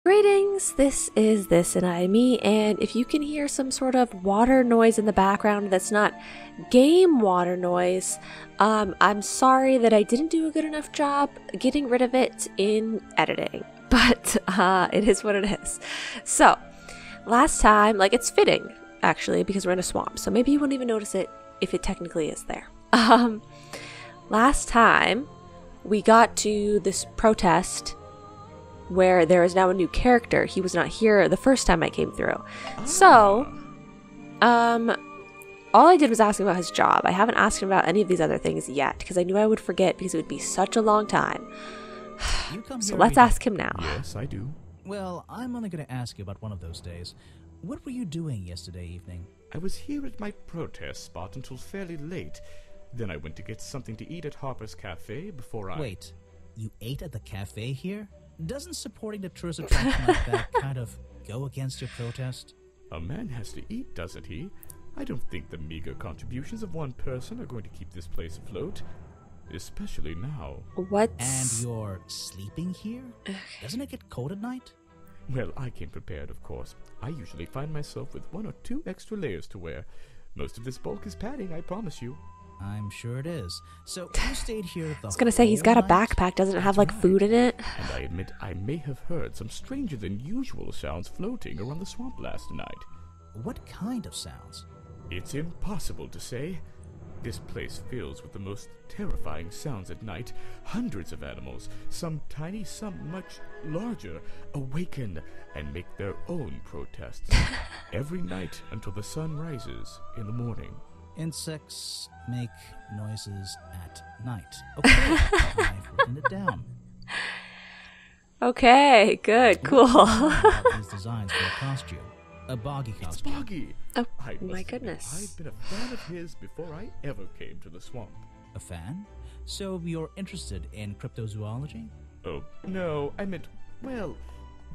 Greetings, this is This and I Me, and if you can hear some sort of water noise in the background that's not game water noise, I'm sorry that I didn't do a good enough job getting rid of it in editing, but it is what it is. So, last time, it's fitting, actually, because we're in a swamp, so maybe you won't even notice it if it technically is there. Last time, we got to this protest where there is now a new character. He was not here the first time I came through. So, all I did was ask him about his job. I haven't asked him about any of these other things yet, because I knew I would forget because it would be such a long time. So let's ask him now. Yes, I do. Well, I'm only going to ask you about one of those days. What were you doing yesterday evening? I was here at my protest spot until fairly late. Then I went to get something to eat at Harper's Cafe before I... Wait, you ate at the cafe here? Doesn't supporting the tourist attraction like that kind of go against your protest? A man has to eat, doesn't he? I don't think the meager contributions of one person are going to keep this place afloat. Especially now. What? And you're sleeping here? Doesn't it get cold at night? Well, I came prepared, of course. I usually find myself with 1 or 2 extra layers to wear. Most of this bulk is padding, I promise you. I'm sure it is. So you stayed here the I was gonna say, he's got a backpack. Doesn't it have, food in it? And I admit I may have heard some stranger than usual sounds floating around the swamp last night. What kind of sounds? It's impossible to say. This place fills with the most terrifying sounds at night. Hundreds of animals, some tiny, some much larger, awaken and make their own protests. Every night until the sun rises in the morning. Insects make noises at night. Okay, I've written it down. Okay, good, cool. These designs for a costume. A boggy costume. It's Boggy! Oh, I my must goodness. admit, I've been a fan of his before I ever came to the swamp. A fan? So you're interested in cryptozoology? Oh, no, I meant, well,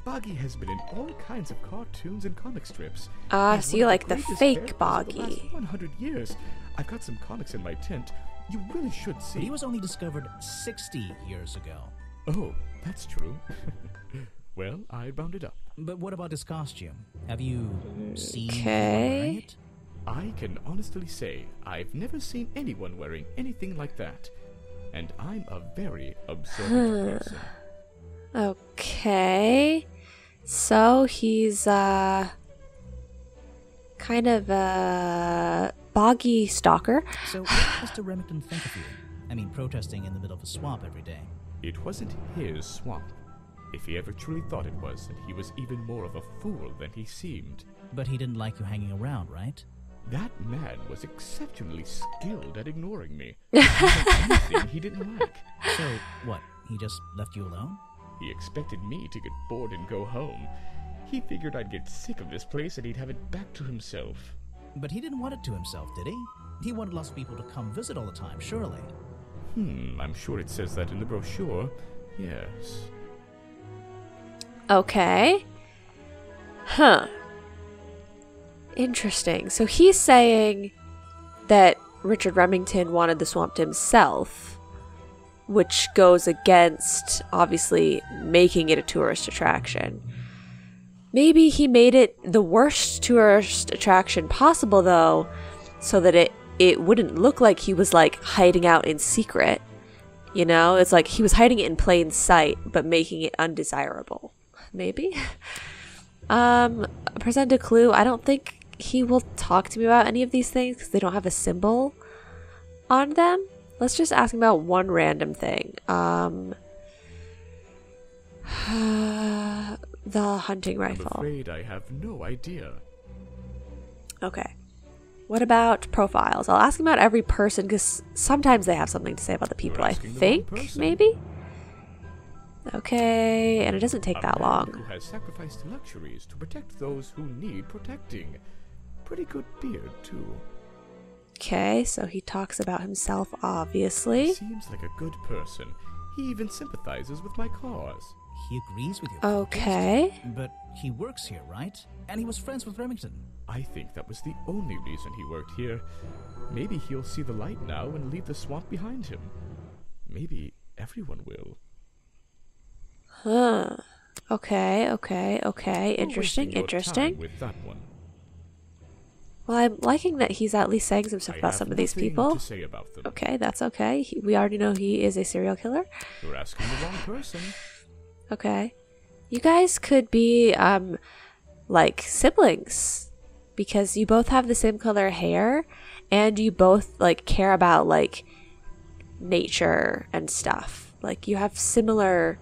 Boggy has been in all kinds of cartoons and comic strips. He's so you one of like the greatest fake characters of Boggy. the last 100 years. I've got some comics in my tent. You really should see. But he was only discovered 60 years ago. Oh, that's true. Well, I rounded up. But what about his costume? Have you seen anyone Okay. wearing it? I can honestly say I've never seen anyone wearing anything like that. And I'm a very observant person. Okay. So he's kind of a boggy stalker. So what does Mr. Remington think of you? I mean, protesting in the middle of a swamp every day. It wasn't his swamp. If he ever truly thought it was, then he was even more of a fool than he seemed. But he didn't like you hanging around, right? That man was exceptionally skilled at ignoring me. Anything he didn't like. So, what, he just left you alone? He expected me to get bored and go home. He figured I'd get sick of this place and he'd have it back to himself. But he didn't want it to himself, did he? He wanted lots of people to come visit all the time, surely. I'm sure it says that in the brochure. Yes. Okay. Huh. Interesting. So he's saying that Richard Remington wanted the swamp to himself, which goes against, obviously, making it a tourist attraction. Maybe he made it the worst tourist attraction possible, though, so that it wouldn't look like he was, hiding out in secret. You know? It's like he was hiding it in plain sight, but making it undesirable. Maybe? Present a clue. I don't think he will talk to me about any of these things because they don't have a symbol on them. Let's just ask him about one random thing. The hunting rifle. I'm afraid I have no idea. Okay. What about profiles? I'll ask him about every person because sometimes they have something to say about the people. You're I asking the think, wrong person. maybe? Okay, and it doesn't take that A man long. who has sacrificed luxuries to protect those who need protecting. Pretty good beard, too. Okay, so he talks about himself, He obviously. seems like a good person. He even sympathizes with my cause. He agrees with your Okay. protest, but he works here, right? And he was friends with Remington. I think that was the only reason he worked here. Maybe he'll see the light now and leave the swamp behind him. Maybe everyone will. Huh. Okay. You're Interesting, wasting your interesting. time with that one. Well, I'm liking that he's at least saying some stuff I about have some of these nothing people. to say about them. Okay, that's okay. We already know he is a serial killer. You're asking the wrong person. Okay. You guys could be, like, siblings. Because you both have the same color hair. And you both, like, care about, like, nature and stuff. Like, you have similar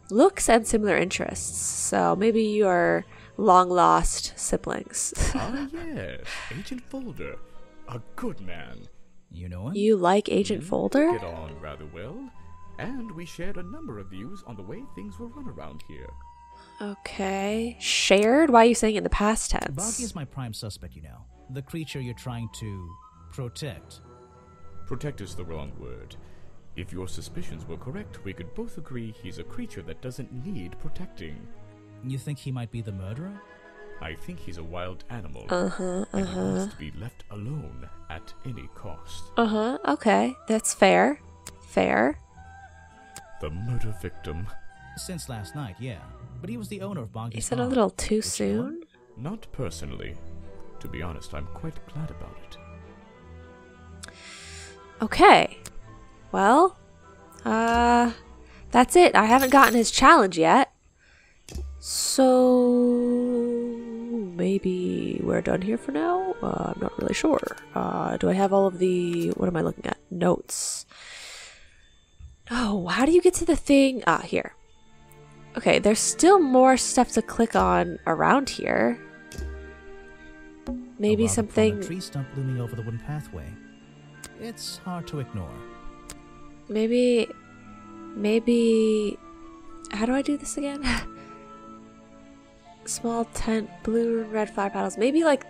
looks and similar interests. So maybe you are long-lost siblings. Ah, yes. Agent Folder. A good man. You know him? You like Agent Folder? Get on rather well. And we shared a number of views on the way things were run around here. Okay. Shared? Why are you saying it in the past tense? Boggy is my prime suspect, you know. The creature you're trying to protect. Protect is the wrong word. If your suspicions were correct, we could both agree he's a creature that doesn't need protecting. You think he might be the murderer? I think he's a wild animal. Uh-huh. And he wants to be left alone at any cost. Okay. That's fair. Fair. The murder victim. Since last night, yeah. But he was the owner of Boggy's Is it a farm. little too Did you know him? soon? Not personally. To be honest, I'm quite glad about it. Okay. Well, that's it. I haven't gotten his challenge yet. So maybe we're done here for now? I'm not really sure. Do I have all of the... What am I looking at? Notes. Oh, how do you get to the thing? Ah, here. Okay, there's still more stuff to click on around here. Maybe A something... tree stump looming over the wooden pathway. It's hard to ignore. Maybe... How do I do this again? Small tent, blue and red flower petals. Maybe, like,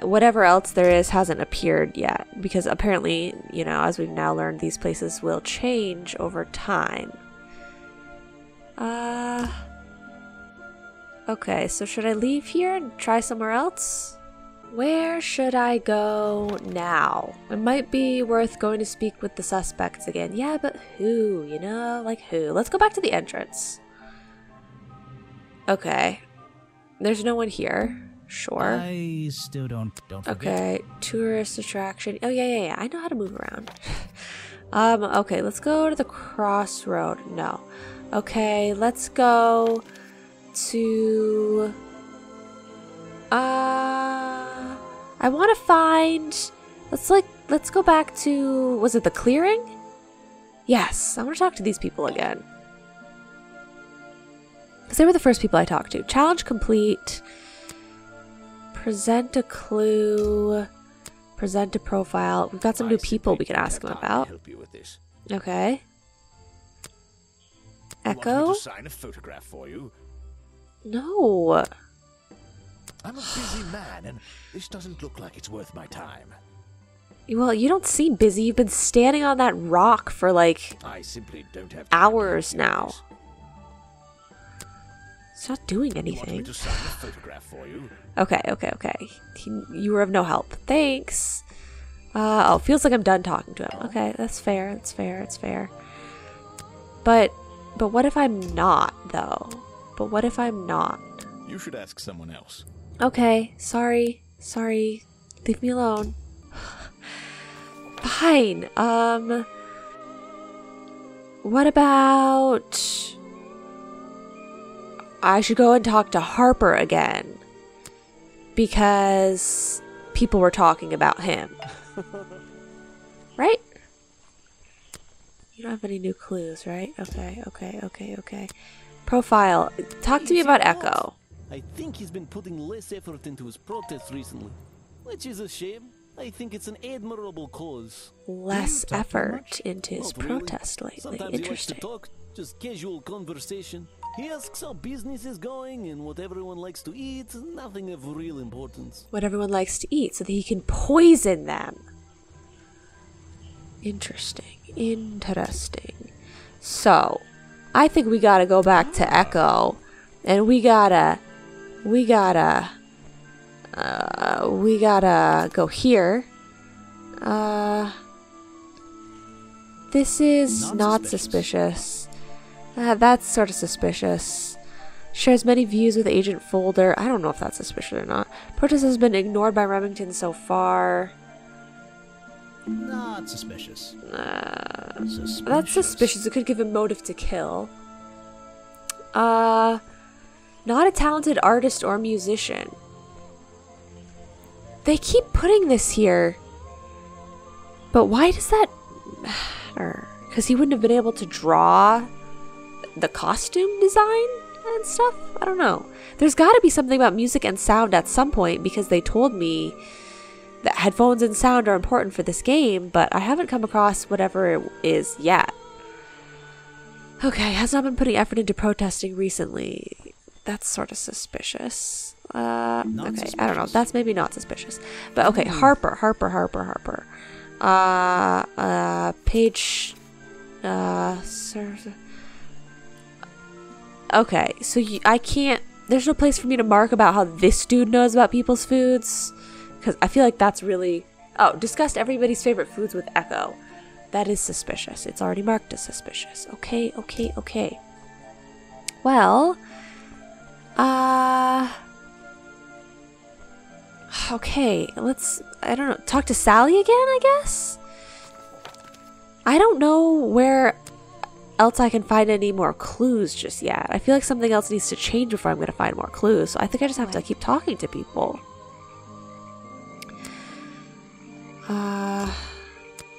whatever else there is hasn't appeared yet. Because apparently, you know, as we've now learned, these places will change over time. Okay, so should I leave here and try somewhere else? Where should I go now? It might be worth going to speak with the suspects again. Yeah, but who? You know, like who? Let's go back to the entrance. Okay. There's no one here. Sure. I still don't forget. Okay, tourist attraction. Oh, yeah. I know how to move around. Okay, let's go to the crossroad. No. Okay, let's go to... I want to find... Let's go back to... Was it the clearing? Yes, I want to talk to these people again. Because they were the first people I talked to. Challenge complete. Present a clue. Present a profile. We've got some new people we can ask them about. Help you with this. Okay. Want me Echo? to sign a photograph for you? No. I'm a busy man, and this doesn't look like it's worth my time. Well, you don't seem busy. You've been standing on that rock for like I simply don't have time to hours help you with now. this. It's not doing You want me anything. to sign a photograph for you? Okay. You were of no help. Thanks. Oh, feels like I'm done talking to him. Okay, that's fair. It's fair. But what if I'm not, though? But what if I'm not? You should ask someone else. Okay, sorry. Leave me alone. Fine. What about... I should go and talk to Harper again. Because people were talking about him. Right? You don't have any new clues, right? Okay. Profile. Talk to me about Echo. I think he's been putting less effort into his protests recently, which is a shame. I think it's an admirable cause. Less talk too effort much? into his Not really. protest lately. Sometimes Interesting. he likes to talk, just casual conversation. He asks how business is going and what everyone likes to eat, nothing of real importance. What everyone likes to eat so that he can poison them. Interesting. So, I think we gotta go back to Echo, and we gotta go here. This is not suspicious. That's sort of suspicious. Shares many views with Agent Folder. I don't know if that's suspicious or not. Protest has been ignored by Remington so far. Not suspicious. Suspicious. That's suspicious. It could give him motive to kill. Not a talented artist or musician. They keep putting this here. But why does that matter? Because he wouldn't have been able to draw the costume design and stuff? I don't know. There's got to be something about music and sound at some point, because they told me that headphones and sound are important for this game, but I haven't come across whatever it is yet. Okay, has not been putting effort into protesting recently. That's sort of suspicious. Okay, I don't know. That's maybe not suspicious. But okay, Harper. Page... Okay, so I can't... There's no place for me to mark about how this dude knows about people's foods. Because I feel like that's really... Oh, discussed everybody's favorite foods with Echo. That is suspicious. It's already marked as suspicious. Okay. Well... Okay, let's... I don't know. Talk to Sally again, I guess? I don't know where else I can find any more clues just yet. I feel like something else needs to change before I'm going to find more clues. So I think I just have to keep talking to people.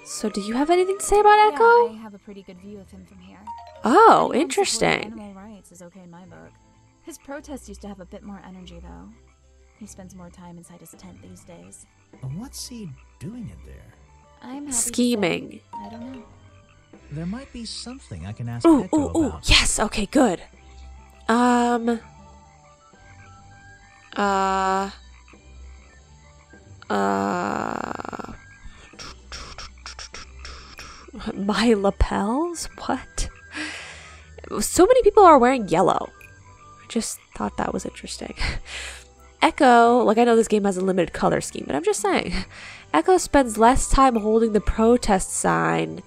So do you have anything to say about Echo? Yeah, I have a pretty good view of him from here. Oh, Anyone interesting. supporting animal rights is okay in my book. His protests used to have a bit more energy, though. He spends more time inside his tent these days. What's he doing in there? I'm happy to say, Scheming. I don't know. There might be something I can ask Echo about. Yes, okay, good. My lapels? What? So many people are wearing yellow. I just thought that was interesting. Echo, like I know this game has a limited color scheme, but I'm just saying. Echo spends less time holding the protest sign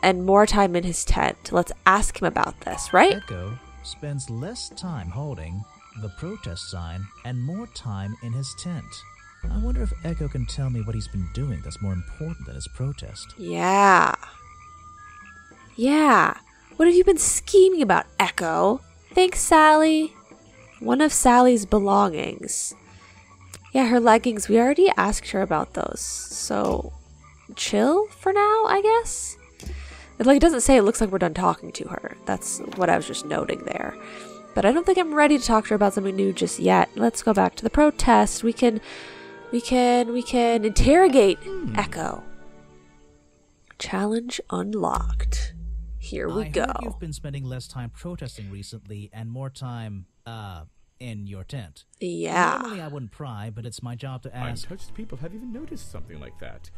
and more time in his tent. Let's ask him about this, right? Echo spends less time holding the protest sign and more time in his tent. I wonder if Echo can tell me what he's been doing that's more important than his protest. Yeah. What have you been scheming about, Echo? Thanks, Sally. One of Sally's belongings. Yeah, her leggings. We already asked her about those. So, chill for now, I guess? It doesn't say it looks like we're done talking to her. That's what I was just noting there. But I don't think I'm ready to talk to her about something new just yet. Let's go back to the protest. We can interrogate Echo. Challenge unlocked. Here we go. I heard you've been spending less time protesting recently and more time, in your tent. Yeah. Normally I wouldn't pry, but it's my job to ask. Untouched people have even noticed something like that.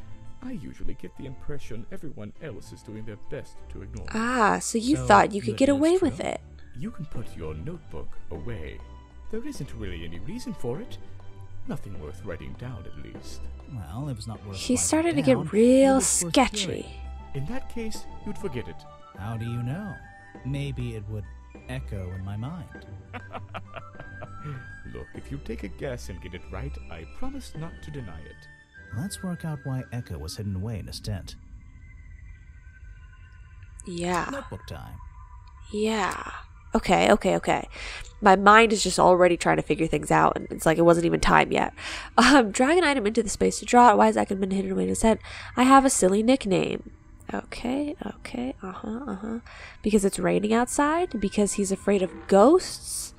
I usually get the impression everyone else is doing their best to ignore me. Ah, so you So thought you you could get admit away it's with true? it. You can put your notebook away. There isn't really any reason for it. Nothing worth writing down, at least. Well, it was not worth He's writing starting to down. get real It was worth sketchy. hearing. In that case, you'd forget it. How do you know? Maybe it would echo in my mind. Look, if you take a guess and get it right, I promise not to deny it. Let's work out why Echo was hidden away in his tent. Yeah. Notebook time. Yeah. Okay. My mind is just already trying to figure things out, and it's like it wasn't even time yet. Drag an item into the space to draw it. Why has that been hidden away in his head? I have a silly nickname. Okay. Because it's raining outside? Because he's afraid of ghosts?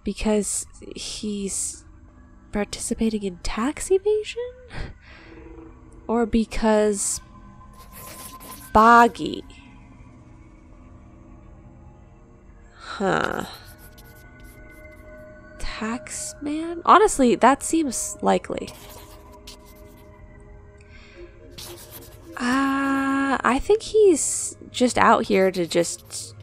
Because he's participating in tax evasion? Or because Boggy? Huh. Taxman? Honestly, that seems likely. I think he's just out here to just,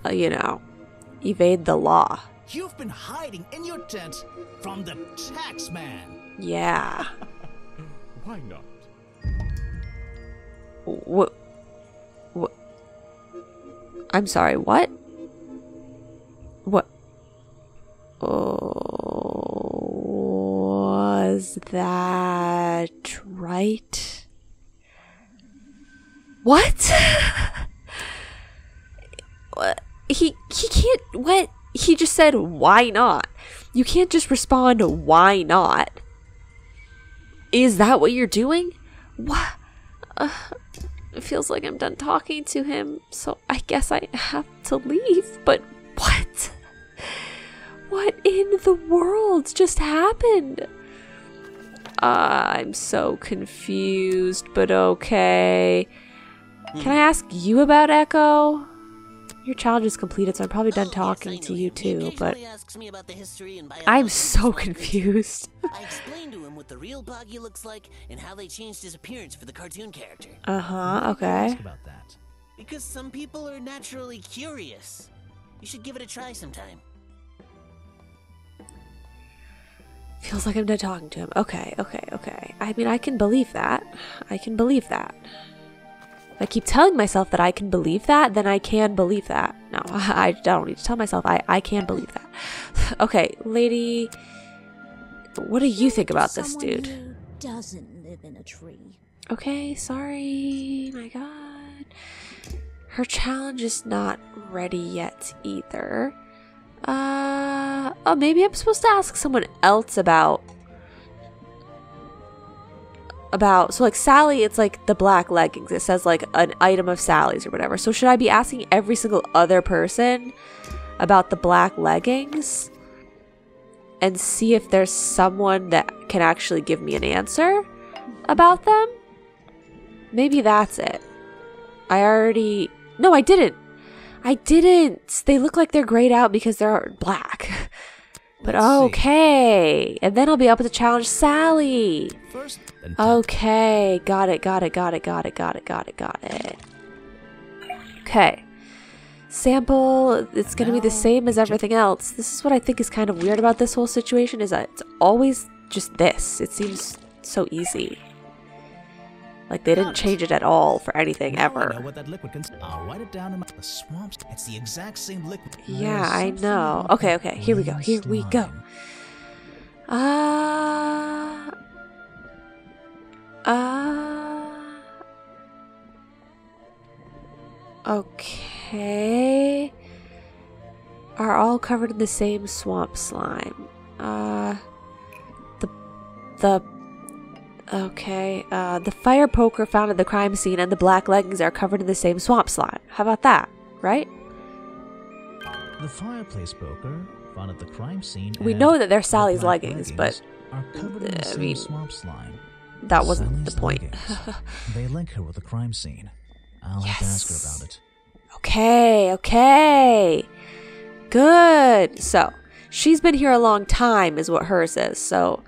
evade the law. You've been hiding in your tent from the tax man. Yeah. Why not? What? I'm sorry, what? What? Was that right? What? What? He can't. What? He just said, why not? You can't just respond, why not? Is that what you're doing? What? It feels like I'm done talking to him, so I guess I have to leave. But what? What in the world just happened? I'm so confused, but okay. Can I ask you about Echo? Your challenge is completed, so I'm probably done talking to you too, but I'm so confused. I explained to him what the real Boggy looks like and how they changed his appearance for the cartoon character. Okay. Ask about that. Because some people are naturally curious. You should give it a try sometime. Feels like I'm done talking to him. Okay. I mean, I can believe that. If I keep telling myself that I can believe that, then I can believe that. No, I don't need to tell myself I can believe that. Okay, lady, what do you think about this dude? Who doesn't live in a tree. Okay, sorry. My God. Her challenge is not ready yet either. Oh, maybe I'm supposed to ask someone else about, so like Sally, it's like the black leggings. It says like an item of Sally's or whatever. So should I be asking every single other person about the black leggings and see if there's someone that can actually give me an answer about them? Maybe that's it. No, I didn't. They look like they're grayed out because they're black. But okay. And then I'll be able to challenge Sally. First, then Okay, got it. Okay. Sample, it's gonna be the same as everything else. This is what I think is kind of weird about this whole situation, is that it's always just this. It seems so easy. Like they didn't change it at all for anything now I ever. know what that liquid I'll write it down in the swamps. It's the exact same liquid. Yeah, There's I something know. about Okay, that here we go. green slime. Okay. Are all covered in the same swamp slime. The fire poker found at the crime scene and the black leggings are covered in the same swamp slime. How about that? Right? The fireplace poker found at the crime scene. We and know that they're the Sally's black leggings, but are covered in the I same mean, swamp slime. that wasn't Sally's the point. leggings. They link her with the crime scene. I'll have to ask her about it. Okay. Good. So, she's been here a long time is what hers is. So,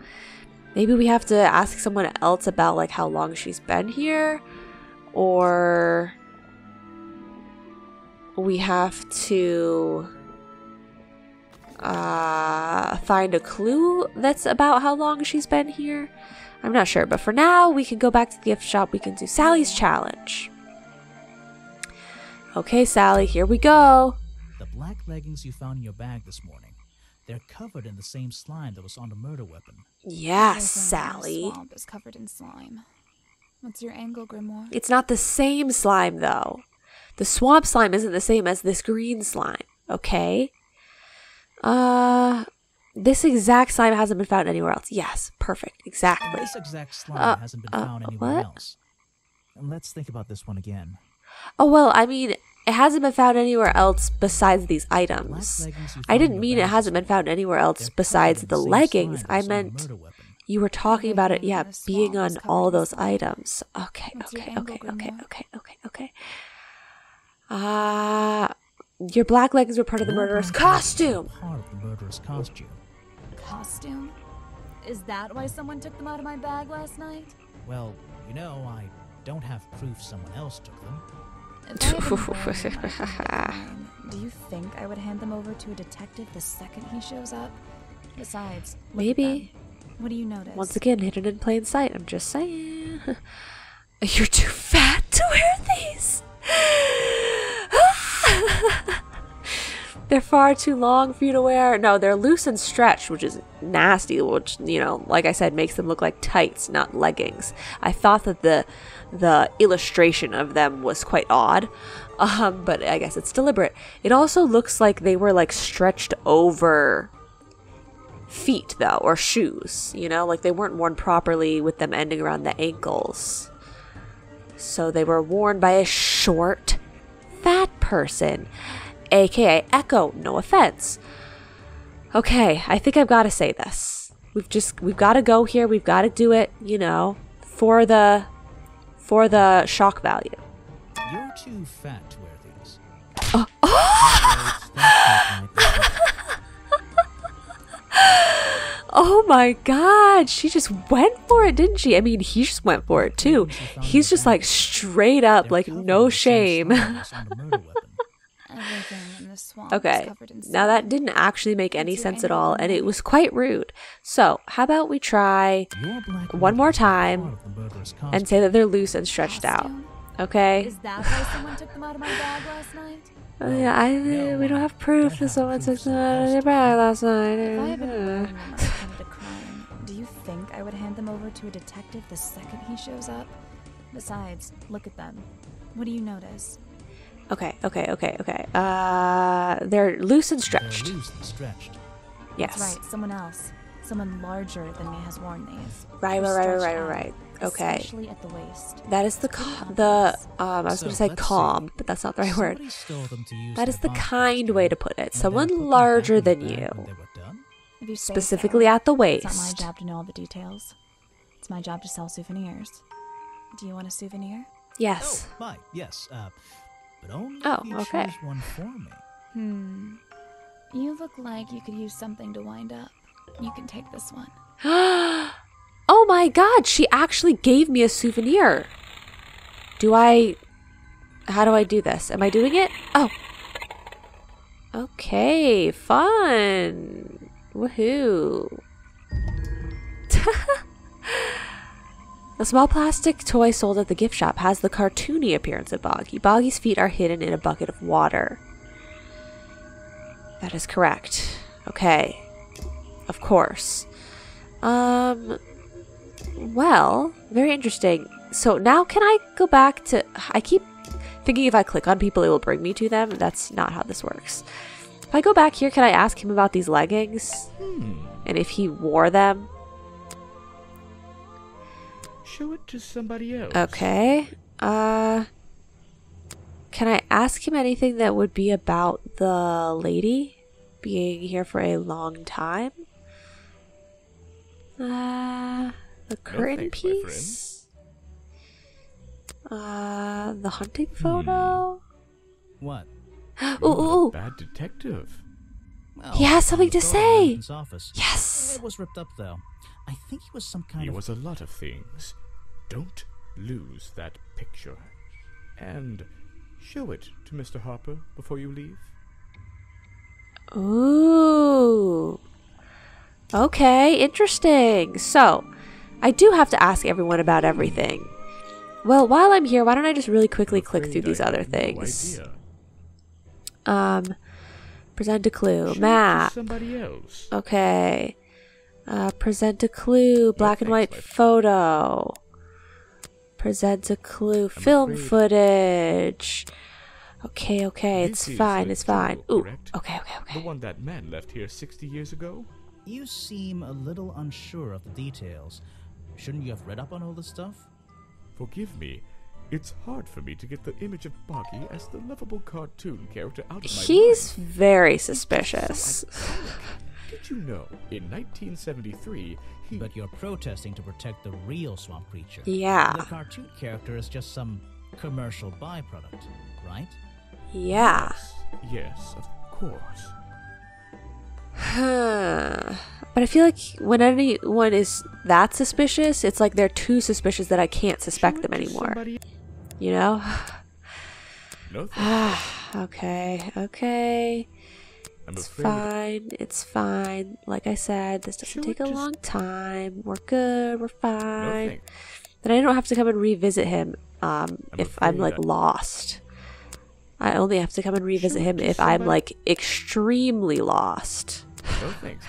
maybe we have to ask someone else about like how long she's been here, or we have to find a clue that's about how long she's been here. I'm not sure, but for now we can go back to the gift shop. We can do Sally's challenge. Okay, Sally, here we go. The black leggings you found in your bag this morning, they're covered in the same slime that was on the murder weapon. Yes, Everything in the Sally. swamp is covered in slime. What's your angle, Grimoire? It's not the same slime, though. The swamp slime isn't the same as this green slime, okay? This exact slime hasn't been found anywhere else. Yes, perfect, exactly. This exact slime hasn't been found anywhere what? else. And let's think about this one again. Oh, well, I mean, it hasn't been found anywhere else besides these items. Black leggings you I found didn't in mean your it bag hasn't been found anywhere else They're covered besides in the same leggings. slime that I was on the meant murder weapon. you were talking about it, yeah, Everything in the being swamp on is covered all in those slime. items. Okay. What's your angle, Grimoire? Your black leggings were part of the Your murderer's black leggings were costume. Part of the murderer's costume. Costume? Is that why someone took them out of my bag last night? Well, you know, I don't have proof someone else took them. If I had been wearing them at the time, do you think I would hand them over to a detective the second he shows up? Besides, look at Maybe. them. What do you notice? Once again, hidden in plain sight. I'm just saying. You're too fat to wear these. They're far too long for you to wear. No, they're loose and stretched, which is nasty, which, you know, like I said, makes them look like tights, not leggings. I thought that the illustration of them was quite odd, but I guess it's deliberate. It also looks like they were like stretched over feet though, or shoes, you know, like they weren't worn properly with them ending around the ankles. So they were worn by a short, fat person, aka Echo, no offense. Okay, I think I've got to say this. We've got to go here, we've got to do it, you know, for the shock value. You're too fat to wear these. Oh my god, she just went for it, didn't she? I mean, he just went for it too. He's just like straight up, like no shame. Okay, now that didn't actually make any sense at all, and it was quite rude. So, how about we try one more time and say that they're loose and stretched out, okay? Is that why someone took them out of my bag last night? Yeah, we don't have proof that someone took them out of their bag last night. If I had been wearing them when I committed a crime, do you think I would hand them over to a detective the second he shows up? Besides, look at them. What do you notice? Okay. They're loose and stretched. They're loose and stretched. Yes. That's right, someone else. Someone larger than me has worn these. Right. Okay. Especially at the waist. That is I was going to say calm, but that's not the right word. Somebody stole them to use That is their the box kind costume way to put it. and then Someone put them larger back in than the bag you. when they were done? If you say Specifically so. at the It's not my waist. job to know all the details. It's my job to sell souvenirs. Do you want a souvenir? Yes. Oh, my, yes. But only Oh, if you okay. choose one for me. You look like you could use something to wind up. You can take this one. Oh my god, she actually gave me a souvenir. How do I do this? Am I doing it? Oh. Okay, fun. Woohoo. A small plastic toy sold at the gift shop has the cartoony appearance of Boggy. Boggy's feet are hidden in a bucket of water. That is correct. Okay. Of course. Well, very interesting. So now can I go back to... I keep thinking if I click on people, it will bring me to them. That's not how this works. If I go back here, can I ask him about these leggings? And if he wore them? Show it to somebody else. Okay. Can I ask him anything that would be about the lady being here for a long time? The curtain thanks, my piece? The hunting photo? What? Ooh. Bad detective. Well, He has something I was to going say. in his office. Yes. It was ripped up, though. I think he was some kind He of... was a lot of things. Don't lose that picture. And show it to Mr. Harper before you leave. Ooh. Okay, interesting. So, I do have to ask everyone about everything. Well, while I'm here, why don't I just really quickly click through these other things? Present a clue. Map. Somebody else. Okay. Present a clue. Black and white photo. Present a clue. Film footage. Okay. It's fine. Ooh. Correct? Okay. The one that man left here 60 years ago? You seem a little unsure of the details. Shouldn't you have read up on all this stuff? Forgive me. It's hard for me to get the image of Boggy as the lovable cartoon character out of my He's mind. very suspicious. Did you know, in 1973, he... But you're protesting to protect the real swamp creature. Yeah. The cartoon character is just some commercial byproduct, right? Yeah. Yes, of course. But I feel like when anyone is that suspicious, it's like they're too suspicious that I can't suspect them anymore. You know? No thanks. Okay. I'm It's afraid It's fine. Like I said, this doesn't Should take we a just- long time. We're good. We're No fine. thanks. Then I don't have to come and revisit him if I'm afraid like I- lost. I only have to come and revisit him if I'm like extremely lost. No thanks.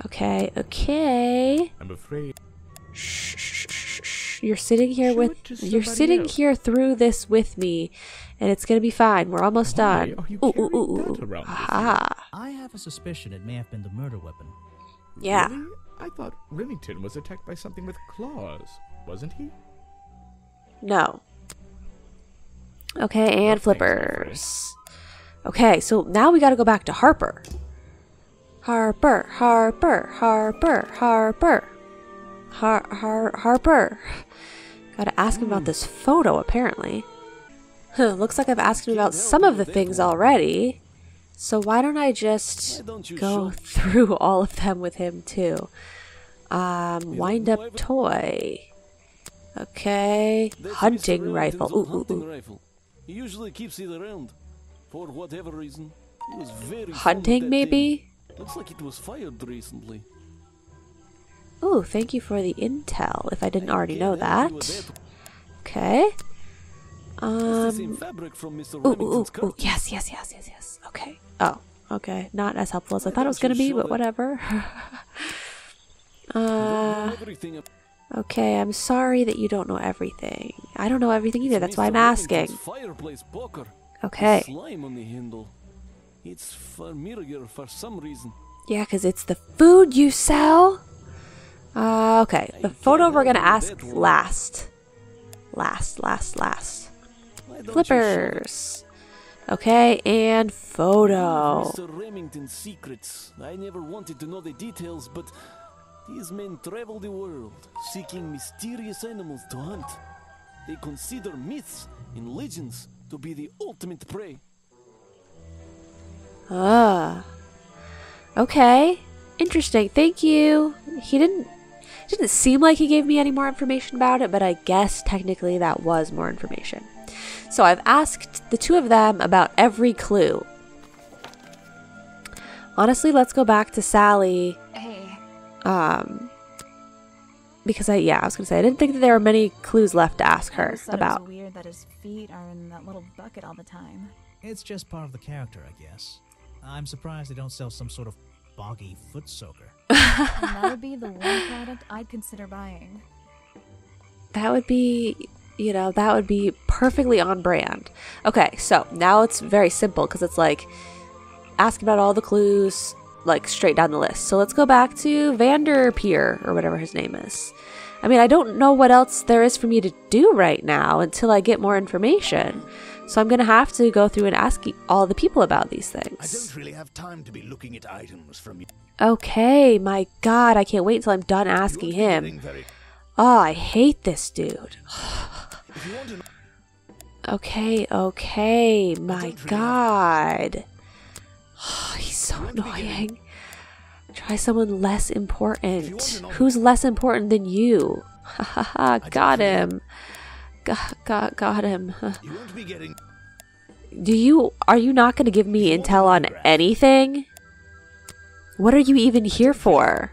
Okay, okay. I'm afraid. Shh, shh, shh, shh. You're sitting here Show it to you're somebody sitting else. here through this with me, and it's gonna be fine. We're almost Why done. are you Ooh, carrying ooh, ooh, that ooh. around with you? Aha. I have a suspicion it may have been the murder weapon. Yeah. Really? I thought Remington was attacked by something with claws, wasn't he? No. Okay, and No, thanks, my flippers. Okay, so now we gotta go back to Harper. Harper, Harper, Harper, Harper. Harper. Gotta ask him about this photo, apparently. Looks like I've asked him about some of the things already. So why don't I just go through all of them with him, too? Wind up toy. Okay. Hunting rifle. Ooh, ooh, ooh. Rifle. He usually keeps it around. For whatever reason. He was very fond of Hunting, that maybe? thing. Looks like it was fired recently. Ooh, thank you for the intel, if I didn't already know Can't help you with that. that. Okay. It's the same fabric from Mr. Ooh, ooh, Remington's ooh, curtain. yes, yes, yes, yes, yes. Okay. Oh, okay. Not as helpful as I Why thought it was don't gonna you be, show but that- whatever. You don't know everything about Okay, I'm sorry that you don't know everything. I don't know everything either, that's why I'm Mr. asking. Remington's fireplace poker. Okay. The slime on the handle. It's familiar for some reason. Yeah, because it's the food you sell. Okay, the photo we're gonna ask last. Last. Why don't you show Flippers. Okay, and photo. Mr. Remington's secrets. I never wanted to know the details, but these men travel the world seeking mysterious animals to hunt. They consider myths and legends to be the ultimate prey. Okay. Interesting. Thank you. He didn't seem like he gave me any more information about it, but I guess technically that was more information. So I've asked the two of them about every clue. Honestly, let's go back to Sally. Hey, Because I was gonna say I didn't think that there were many clues left to ask I her always thought about. it was weird that his feet are in that little bucket all the time. It's just part of the character, I guess. I'm surprised they don't sell some sort of boggy foot soaker. And that would be the one product I'd consider buying. That would be, that would be perfectly on brand. Okay, so now it's very simple because it's like ask about all the clues, like straight down the list. So let's go back to Vanderpeer or whatever his name is. I mean, I don't know what else there is for me to do right now until I get more information. So I'm going to have to go through and ask all the people about these I things. don't really have time to be looking at items from you. Okay, my God, I can't wait until I'm done You asking won't be him. getting very- Oh, I hate this dude. If you want to know, Okay, my don't really God. He's so won't be getting- annoying. Try someone less If you want important. to know- Who's less important than you? Ha ha ha, don't got really- him. Got him. you won't be getting. Are you not going to give me You want intel an on autograph? anything? What are you even here for?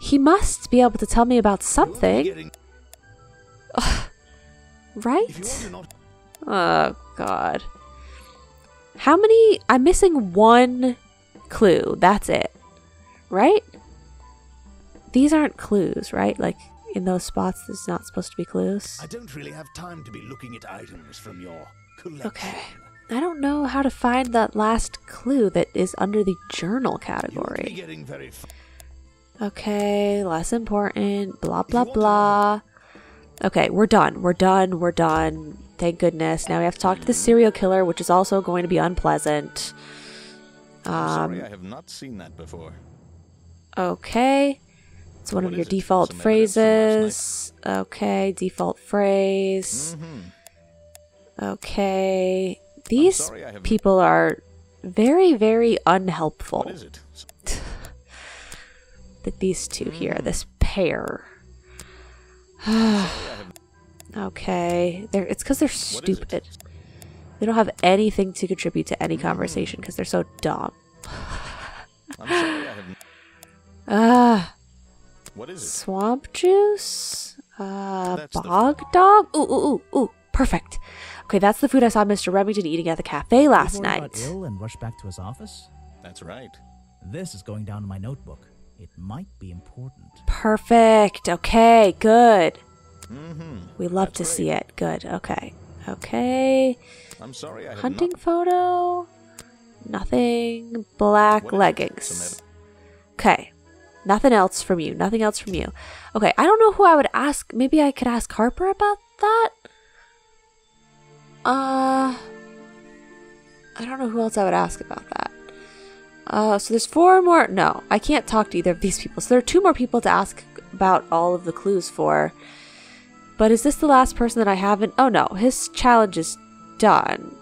He must be able to tell me about You won't be something, getting- right? If you want to know, Oh, God. How many? I'm missing one clue. That's it. Right? These aren't clues, right? Like, in those spots, there's not supposed to be clues. I don't really have time to be looking at items from your collection. Okay. I don't know how to find that last clue that is under the journal You won't be category. getting very far. Okay, less important. Blah, blah, want to blah. Okay, we're done. Thank goodness. Now we have to talk to the serial killer, which is also going to be unpleasant. Sorry, I have not seen that before. Okay. It's one What of your is it? default Some evidence from phrases. Okay, default phrase. Mm-hmm. Okay. These sorry, I have- people are very, very unhelpful. What is it? That these two here, this pair. Sorry, I have... Okay, it's because they're What is it? stupid. They don't have anything to contribute to any conversation because they're so dumb. I'm sorry, I have... Ah, What is it? swamp juice. That's the Bog dog. Ooh, perfect. Okay, that's the food I saw Mr. Remington eating at the cafe last Before he night. got ill and rushed back to his office? That's right. This is going down in my notebook. It might be important. Perfect. Okay, good. Mm-hmm. We love to see it. Good. Okay. Okay. I'm sorry I have Hunting not... photo. Nothing. Black What is it, leggings. Samantha? Okay. Nothing else from you. Nothing else from you. Okay, I don't know who I would ask. Maybe I could ask Harper about that? I don't know who else I would ask about that. So there's 4 more. No, I can't talk to either of these people. So there are 2 more people to ask about all of the clues for. But is this the last person that I haven't? Oh no, his challenge is done.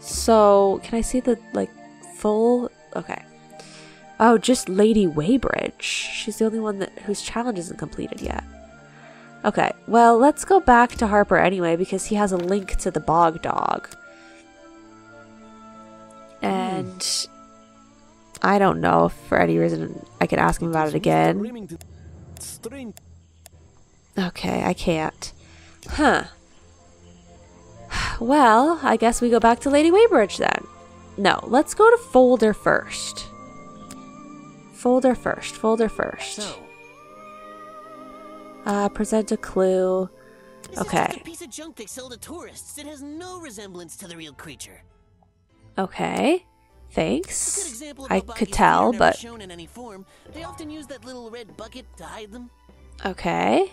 So can I see the full? Okay. Oh, just Lady Weybridge. She's the only one whose challenge isn't completed yet. Okay, well, let's go back to Harper anyway because he has a link to the bog dog. And I don't know if for any reason I could ask him about it again. Okay, I can't. Huh. Well, I guess we go back to Lady Weybridge then. No, let's go to folder first. Folder first. So, Present a clue. this Okay. is just a piece of junk they sell to tourists. It has no resemblance to the real creature. Okay. A good Thanks. example of I how could boggies tell, are never but shown in any form. They often use that little red bucket to hide them. okay.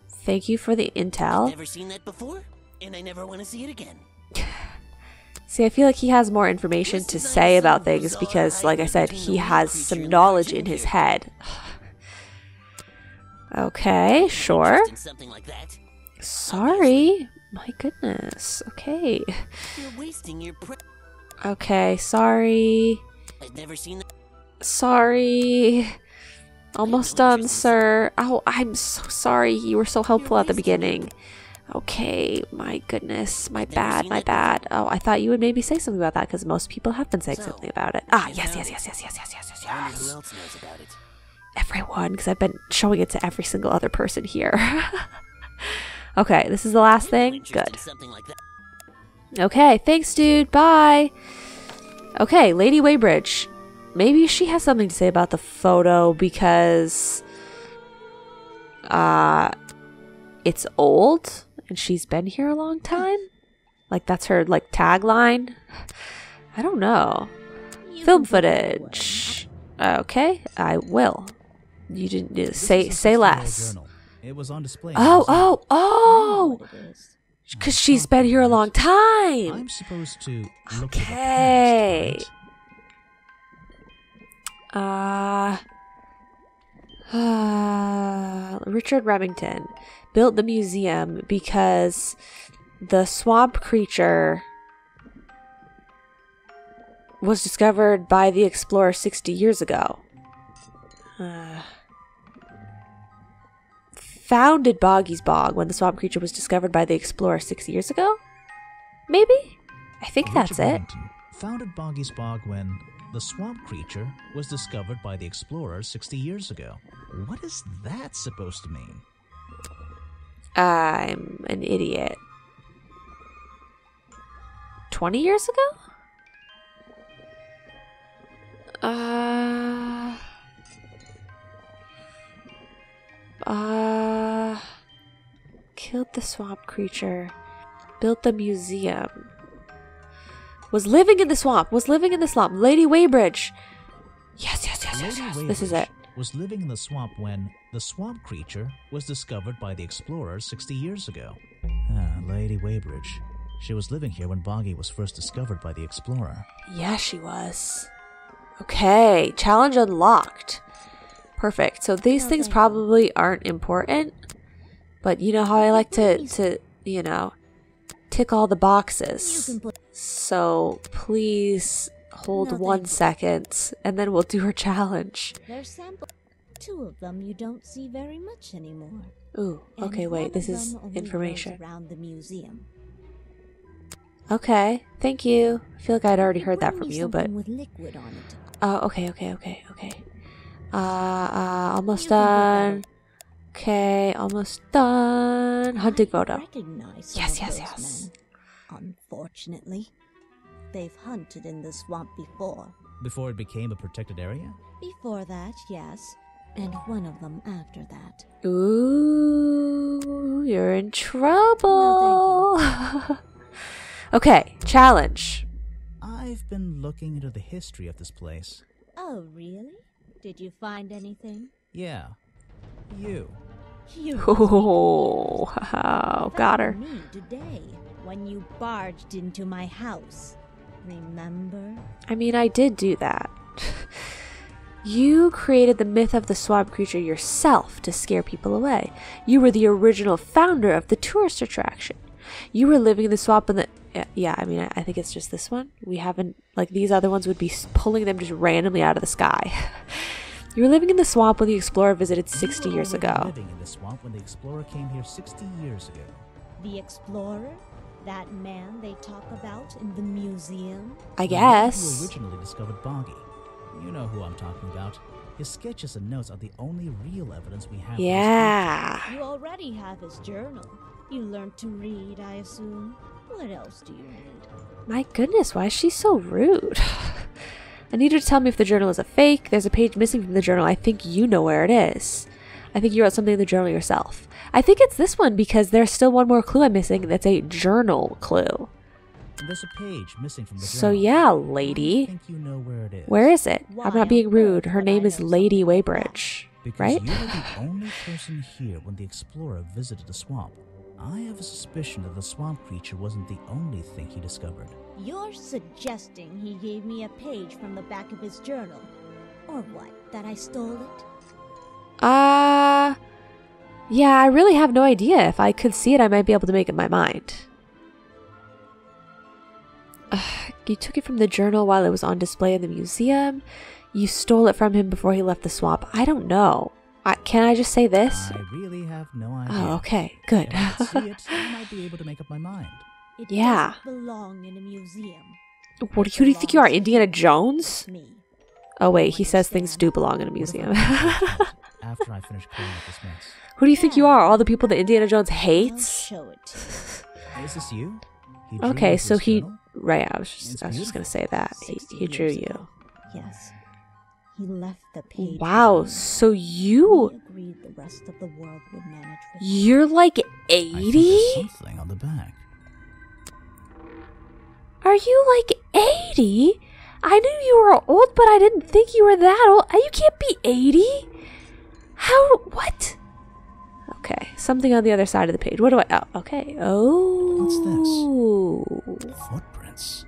Thank you for the intel. Never seen that before, and I never want to see it again. See, I feel like he has more information to say about things because, like I said, he has some knowledge in his head. Okay, sure. Interesting, something like that. Sorry. My goodness. Okay. You're wasting your Okay, sorry. I've never seen that. Sorry. Almost done, sir. Oh, I'm so sorry. You were so helpful at the beginning. Okay, my goodness. My bad. Oh, I thought you would maybe say something about that because most people have been saying something about it. Ah, yes. I wonder who else knows about it. Everyone, because I've been showing it to every single other person here. Okay, this is the last thing. Good. Something like that. Okay, thanks, dude. Bye. Okay, Lady Weybridge. Maybe she has something to say about the photo because it's old and she's been here a long time. Like that's her tagline. I don't know. Film footage. Okay, I will. You didn't say less. It was on display. Oh! Because she's been here a long time. I'm supposed to look Okay. at the past, right? Richard Remington built the museum because the swamp creature was discovered by the explorer 60 years ago. Founded Boggy's Bog when the swamp creature was discovered by the explorer 60 years ago? Maybe? I think that's Richard it. Remington founded Boggy's Bog when the swamp creature was discovered by the explorer 60 years ago. What is that supposed to mean? I'm an idiot. 20 years ago? Killed the swamp creature. Built the museum. Was living in the swamp. Lady Weybridge. Yes. Lady This is it. Weybridge was living in the swamp when the swamp creature was discovered by the explorers 60 years ago. Lady Weybridge. She was living here when Boggy was first discovered by the explorer. Yeah, she was. Okay, challenge unlocked. Perfect. So these things probably aren't important, but you know how I like to tick all the boxes. So please hold 1 second, and then we'll do her challenge. There's sample. 2 of them you don't see very much anymore. Ooh, okay, And wait, one this of is them only information. grows around the museum. Okay, thank you. I feel like I'd already heard that from you, but Something with liquid on it. okay. Almost done. Okay, almost done. Hunting photo. Recognize some Yes, of yes, those yes. men. Unfortunately, they've hunted in the swamp before. Before it became a protected area? Before that, yes, and one of them after that. Ooh, you're in trouble. No, Okay, challenge. I've been looking into the history of this place. Oh, really? Did you find anything? Yeah. You. You Oh, wow, got her. me today when you barged into my house. Remember? I mean, I did do that. You created the myth of the swamp creature yourself to scare people away. You were the original founder of the tourist attraction. You were living in the swamp in the... Yeah, I mean, I think it's just this one. We haven't... Like, these other ones would be pulling them just randomly out of the sky. You were living in the swamp when the explorer visited 60 years ago. Living in the swamp when the explorer came here 60 years ago. The explorer? That man they talk about in the museum? I Who guess. originally discovered Boggy. You know who I'm talking about. His sketches and notes are the only real evidence we have. of his Yeah. You already have his journal. You learned to read, I assume. What else do you need? My goodness, why is she so rude? I need her to tell me if the journal is a fake. There's a page missing from the journal. I think you know where it is. I think you wrote something in the journal yourself. I think it's this one because there's still one more clue I'm missing that's a journal clue. There's a page missing from the journal. So yeah, I lady. think you know where it is. Where is it? Why I'm not being on rude. earth Her would name I is know Lady something like Weybridge. Because Right? you were the only person here when the explorer visited the swamp. I have a suspicion that the swamp creature wasn't the only thing he discovered. You're suggesting he gave me a page from the back of his journal. Or what, that I stole it? Yeah, I really have no idea. If I could see it, I might be able to make up my mind. You took it from the journal while it was on display in the museum. You stole it from him before he left the swamp. I don't know. Can I just say this? I really have no idea. Oh, okay. Good. If I could see it, I might be able to make up my mind. It Yeah. doesn't belong in a museum. Who do you think you are, Indiana Jones? Me. Oh wait, he says things do belong in a What if I museum. after I finish cleaning up this mess? Who do you think you are? All the people that Indiana Jones I'll hates? show it to you. Is this you? He drew Okay, with so his he... journal? Right, I was It's just gonna say that. He 60 drew years you. ago. Yes. He left the page. Wow, with me. so you... We agreed the rest of the world would manage with You're like I think 80? there's something on the back. Are you like 80? I knew you were old, but I didn't think you were that old. You can't be 80? How? What? Okay, something on the other side of the page. What do I... Oh, okay. Oh. What's this? Footprints.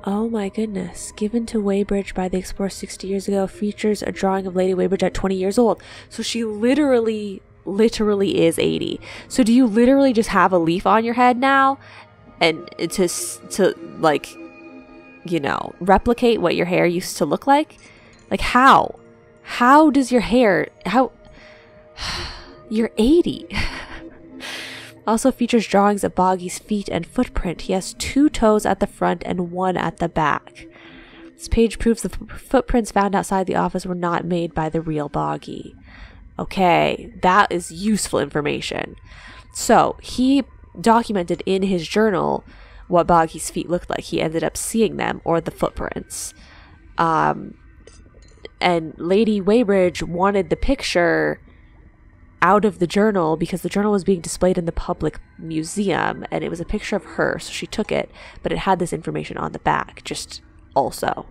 Oh my goodness. Given to Weybridge by the explorer 60 years ago, features a drawing of Lady Weybridge at 20 years old. So she literally is 80. So do you literally just have a leaf on your head now? And to like, you know, replicate what your hair used to look like? Like how? How does your hair... How... You're 80. Also features drawings of Boggy's feet and footprint. He has 2 toes at the front and 1 at the back. This page proves the footprints found outside the office were not made by the real Boggy. Okay, that is useful information. So, he documented in his journal what Boggy's feet looked like. He ended up seeing them, or the footprints. And Lady Weybridge wanted the picture out of the journal because the journal was being displayed in the public museum and it was a picture of her, so she took it, but it had this information on the back just also.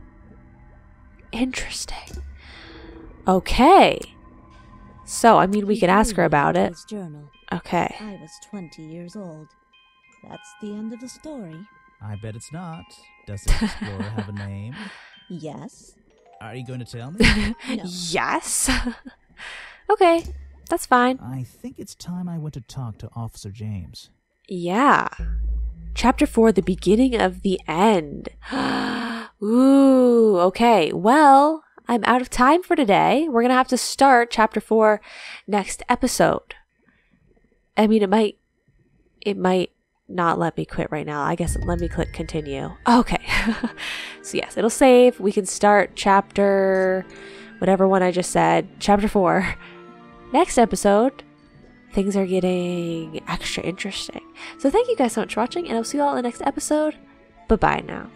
Interesting. Okay. So, I mean, we could ask her about it. His journal. Okay. I was 20 years old. That's the end of the story. I bet it's not. Does the explorer have a name? Yes. Are you going to tell me? No. Yes. Okay, that's fine. I think it's time I went to talk to Officer James. Yeah. Chapter 4, the beginning of the end. Ooh, okay. Well, I'm out of time for today. We're going to have to start Chapter 4 next episode. I mean, it might not let me quit right now. I guess let me click continue. Okay. So yes, it'll save. We can start chapter... whatever one I just said, chapter 4. Next episode, things are getting extra interesting. So thank you guys so much for watching, and I'll see you all in the next episode. Bye-bye now.